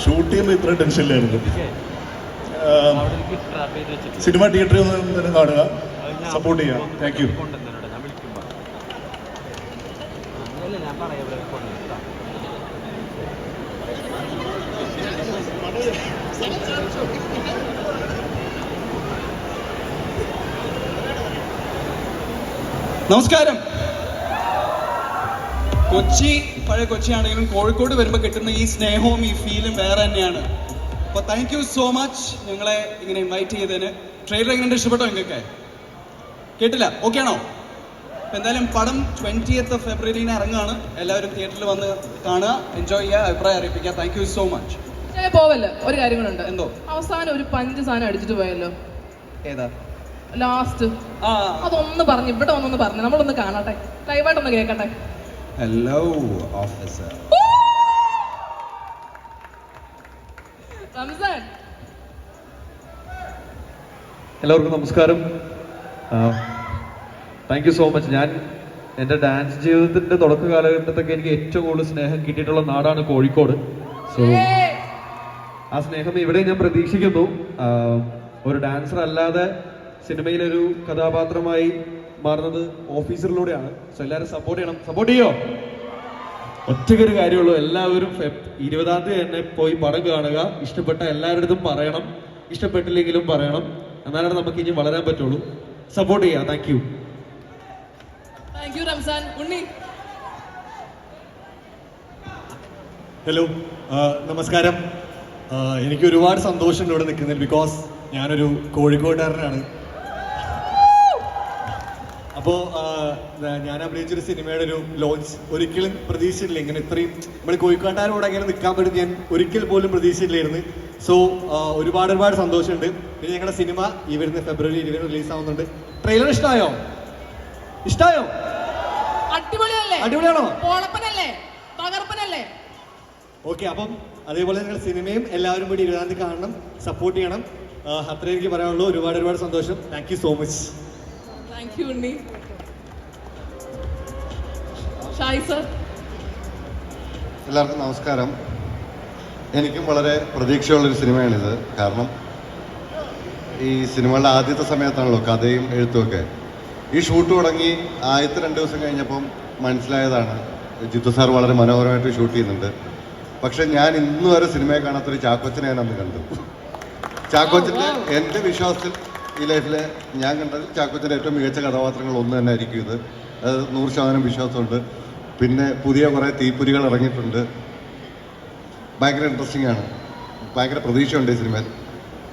Shoot ചെയ്യുമ്പോൾ ഇത്ര ടെൻഷനിലായിരുന്നു. Cinema തിയേറ്ററിൽ നിന്ന് കാണുക, സപ്പോർട്ട് ചെയ്യുക. Thank you. നമസ്കാരം. കൊച്ചി പഴയ കൊച്ചിയാണെങ്കിലും കോഴിക്കോട് വരുമ്പോൾ കിട്ടുന്ന ഈ സ്നേഹവും ഈ ഫീലും വേറെ തന്നെയാണ്. അപ്പോൾ താങ്ക് യു സോ മച്ച് ഞങ്ങളെ ഇങ്ങനെ ഇൻവൈറ്റ് ചെയ്തതിന്. ട്രെയിലർ എങ്ങനെ ഇഷ്ടപ്പെട്ടോ നിങ്ങൾക്ക്? കേട്ടില്ല? ഓക്കെ ആണോ? അപ്പോൾ എന്തായാലും പടം 20th ഫെബ്രുവരിന് ഇറങ്ങുകയാണ്. എല്ലാവരും തിയേറ്ററിൽ വന്ന് കാണുക, എൻജോയ് ചെയ്യുക, അഭിപ്രായം അറിയിപ്പിക്കുക. Thank you so much. പോവല്ലോ, ഒരു കാര്യങ്ങളുണ്ട്. എന്തോ അവസാനം ഒരു പഞ്ച് സാധനം അടിച്ചിട്ട് പോയല്ലോ. ഏതാ ലാസ്റ്റ്? അതൊന്ന് പറഞ്ഞു, ഇവിടെ ഒന്നൊന്ന് പറഞ്ഞു, നമ്മളൊന്ന് കാണട്ടെ, ലൈവായിട്ടൊന്ന് കേൾക്കട്ടെ. Hello officer. റംസാൻ, എല്ലാവർക്കും നമസ്കാരം. Thank you so much. ഞാൻ എൻ്റെ ഡാൻസ് ജീവിതത്തിൻ്റെ തുടക്ക കാലഘട്ടത്തൊക്കെ എനിക്ക് ഏറ്റവും കൂടുതൽ സ്നേഹം കിട്ടിയിട്ടുള്ള നാടാണ് കോഴിക്കോട്. സോ ആ സ്നേഹം ഇവിടെ ഞാൻ പ്രതീക്ഷിക്കുന്നു. ഒരു ഡാൻസർ അല്ലാതെ സിനിമയിലൊരു കഥാപാത്രമായി മാറുന്നത് ഓഫീസറിലൂടെയാണ്. സോ എല്ലാവരും സപ്പോർട്ട് ചെയ്യണം. സപ്പോർട്ട് ചെയ്യോ? ഒറ്റയ്ക്കൊരു കാര്യമുള്ളൂ, എല്ലാവരും 20-ാം തീയതി തന്നെ പോയി പടം കാണുക. ഇഷ്ടപ്പെട്ട എല്ലാവരുടെയും പറയണം, ഇഷ്ടപ്പെട്ടില്ലെങ്കിലും പറയണം. എന്നാലാണ് നമുക്ക് ഇനി വളരാൻ പറ്റുള്ളൂ. സപ്പോർട്ട് ചെയ്യാം. Thank you. Thank you Ramzan. Unni, hello, നമസ്കാരം. എനിക്ക് ഒരുപാട് സന്തോഷമുണ്ട് ഇവിടെ നിൽക്കുന്നതിൽ. ബിക്കോസ് ഞാനൊരു കോഴിക്കോട്ടുകാരനാണ്. അപ്പോൾ ഞാൻ അഭിനയിച്ചൊരു സിനിമയുടെ ഒരു ലോഞ്ച് ഒരിക്കലും പ്രതീക്ഷിച്ചിട്ടില്ല. ഇങ്ങനെ ഇത്രയും നമ്മൾ കോഴിക്കോട്ടുകാരോട് അങ്ങനെ നിൽക്കാൻ പറ്റും ഞാൻ ഒരിക്കൽ പോലും പ്രതീക്ഷിച്ചില്ലായിരുന്നു. സോ ഒരുപാട് സന്തോഷമുണ്ട്. പിന്നെ ഞങ്ങളുടെ സിനിമ ഈ വരുന്ന ഫെബ്രുവരി 20 റിലീസ് ആവുന്നുണ്ട്. ട്രെയിലർ ഇഷ്ടമായോ? അടിപൊളിയല്ലേ? അടിപൊളിയാണോ? പൊളപ്പനല്ലേ? തകർപ്പനല്ലേ? ഓക്കെ, അപ്പം അതേപോലെ നിങ്ങളുടെ സിനിമയും എല്ലാവരും കൂടി 20-ാം തീയതി കാണണം, സപ്പോർട്ട് ചെയ്യണം. അത്രേ എനിക്ക് പറയാനുള്ളൂ. ഒരുപാട് സന്തോഷം. Thank you so much. Thank you Unni. Shai sir. എല്ലാവർക്കും നമസ്കാരം. എനിക്കും വളരെ പ്രതീക്ഷയുള്ളൊരു സിനിമയാണിത്. കാരണം ഈ സിനിമകളുടെ ആദ്യത്തെ സമയത്താണല്ലോ കഥയും എഴുത്തുമൊക്കെ. ഈ ഷൂട്ട് തുടങ്ങി ആദ്യത്തെ 2 ദിവസം കഴിഞ്ഞപ്പം മനസ്സിലായതാണ് ജിത്തു സാർ വളരെ മനോഹരമായിട്ട് ഷൂട്ട് ചെയ്യുന്നുണ്ട്. പക്ഷെ ഞാൻ ഇന്ന് വരെ സിനിമയെ കാണാത്തൊരു ചാക്കോച്ചനെ ഞാൻ അന്ന് കണ്ടു. ചാക്കോച്ചൻ്റെ എൻ്റെ വിശ്വാസത്തിൽ ഈ ലൈഫിലെ ഞാൻ കണ്ടതിൽ ചാക്കോച്ചൻ്റെ ഏറ്റവും മികച്ച കഥാപാത്രങ്ങൾ ഒന്ന് തന്നെ ആയിരിക്കും ഇത്. അത് 100% വിശ്വാസമുണ്ട്. പിന്നെ പുതിയ കുറേ തീപ്പൊരികൾ ഇറങ്ങിയിട്ടുണ്ട്. ഭയങ്കര ഇൻട്രസ്റ്റിംഗ് ആണ്. ഭയങ്കര പ്രതീക്ഷയുണ്ട് ഈ സിനിമയിൽ.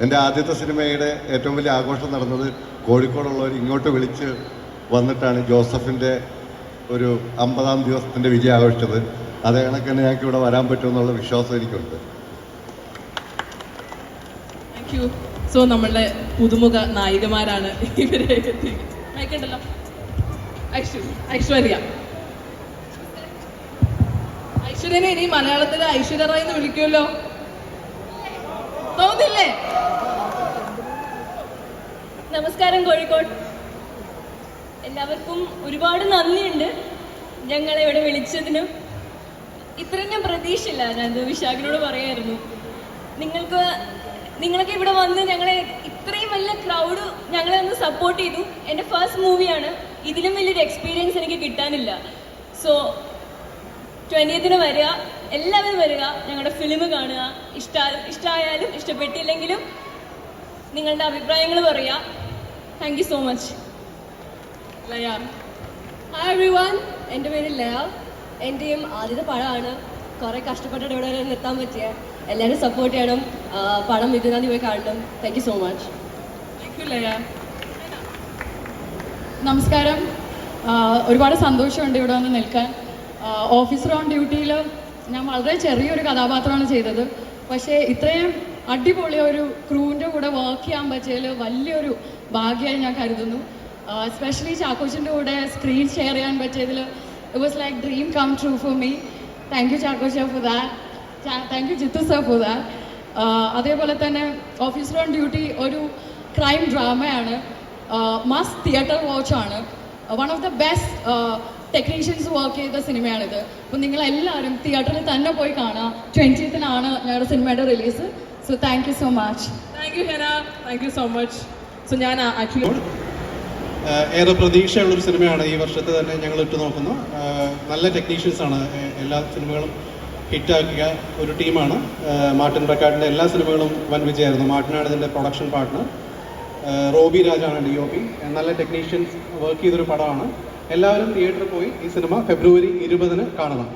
എൻ്റെ ആദ്യത്തെ സിനിമയുടെ ഏറ്റവും വലിയ ആഘോഷം നടന്നത് കോഴിക്കോടുള്ളവർ ഇങ്ങോട്ട് വിളിച്ച് വന്നിട്ടാണ് ജോസഫിൻ്റെ ഒരു 50-ാം ദിവസത്തിൻ്റെ വിജയം ആഘോഷിച്ചത്. അതേ കണക്ക് തന്നെ ഞങ്ങൾക്ക് ഇവിടെ വരാൻ പറ്റുമെന്നുള്ള വിശ്വാസം എനിക്കുണ്ട്. Thank you. സോ നമ്മളുടെ പുതുമുഖ നായികമാരാണ് ഇവരെ. മയക്കുണ്ടല്ലോ. ഐശ്വര്യ. ഐശ്വര്യനെ ഇനി മലയാളത്തിലെ ഐശ്വര്യ റായ് എന്ന് വിളിക്കുമല്ലോ, തോന്നില്ലേ? നമസ്കാരം കോഴിക്കോട്. എല്ലാവർക്കും ഒരുപാട് നന്ദിയുണ്ട് ഞങ്ങളെ ഇവിടെ വിളിച്ചതിനും. ഇത്രയും ഞാൻ പ്രതീക്ഷയില്ല. ഞാൻ വിശാഖിനോട് പറയായിരുന്നു, നിങ്ങളൊക്കെ ഇവിടെ വന്ന് ഞങ്ങളെ ഇത്രയും വലിയ ക്രൗഡ് ഞങ്ങളെ ഒന്ന് സപ്പോർട്ട് ചെയ്തു. എൻ്റെ ഫസ്റ്റ് മൂവിയാണ്. ഇതിലും വലിയൊരു എക്സ്പീരിയൻസ് എനിക്ക് കിട്ടാനില്ല. സോ 20th വരിക, എല്ലാവരും വരിക, ഞങ്ങളുടെ ഫിലിം കാണുക. ഇഷ്ടമായാലും ഇഷ്ടപ്പെട്ടില്ലെങ്കിലും നിങ്ങളുടെ അഭിപ്രായങ്ങൾ പറയുക. Thank you so much. Laya. Hi everyone, എൻ്റെ പേര് ലയ. എൻ്റെയും ആദ്യത്തെ പടമാണ്. കുറേ കഷ്ടപ്പെട്ടിട്ട് ഇവിടെ വരെ നിർത്താൻ പറ്റിയ. എല്ലാവരും സപ്പോർട്ട് ചെയ്യണം. പടം 20-ാം തീയതി പോയി കാണണം. Thank you so much. Thank you Laya. നമസ്കാരം. ഒരുപാട് സന്തോഷമുണ്ട് ഇവിടെ വന്ന് നിൽക്കാൻ. ഓഫീസർ ഓൺ ഡ്യൂട്ടിയിൽ ഞാൻ വളരെ ചെറിയൊരു കഥാപാത്രമാണ് ചെയ്തത്. പക്ഷേ ഇത്രയും അടിപൊളി ഒരു ക്രൂവിൻ്റെ കൂടെ വർക്ക് ചെയ്യാൻ പറ്റിയതിൽ വലിയൊരു ഭാഗ്യമായി ഞാൻ കരുതുന്നു. എസ്പെഷ്യലി ചാക്കോച്ചിൻ്റെ കൂടെ സ്ക്രീൻ ഷെയർ ചെയ്യാൻ പറ്റിയതിൽ it was like dream come true for me. Thank you Chakocha for that. Thank you Jithu sir for that. അതേപോലെ തന്നെ ഓഫീസർ ഓൺ ഡ്യൂട്ടി ഒരു ക്രൈം ഡ്രാമയാണ്. മസ്റ്റ് തിയേറ്റർ വാച്ചാണ്. One of the best technicians work ചെയ്ത സിനിമയാണിത്. അപ്പോൾ നിങ്ങളെല്ലാവരും തിയേറ്ററിൽ തന്നെ പോയി കാണുക. 20th-നാണ് ഞങ്ങളുടെ സിനിമയുടെ release. So thank you so much. Thank U Hena, thank you so much. So ഞാൻ ആക്ച്വലി ഏറെ പ്രതീക്ഷയുള്ളൊരു സിനിമയാണ് ഈ വർഷത്തെ തന്നെ ഞങ്ങൾ ഇട്ട് നോക്കുന്നു. നല്ല ടെക്നീഷ്യൻസാണ്, എല്ലാ സിനിമകളും ഹിറ്റാക്കുക ഒരു ടീമാണ്. മാർട്ടിൻ റെക്കാർഡിൻ്റെ എല്ലാ സിനിമകളും വൻ വിജയമായിരുന്നു. മാർട്ടിനാണ് ഇതിൻ്റെ പ്രൊഡക്ഷൻ പാർട്ട്ണർ. റോബി രാജാണ് DOP. നല്ല ടെക്നീഷ്യൻസ് വർക്ക് ചെയ്തൊരു പടമാണ്. എല്ലാവരും തിയേറ്ററിൽ പോയി ഈ സിനിമ February 20 കാണണം.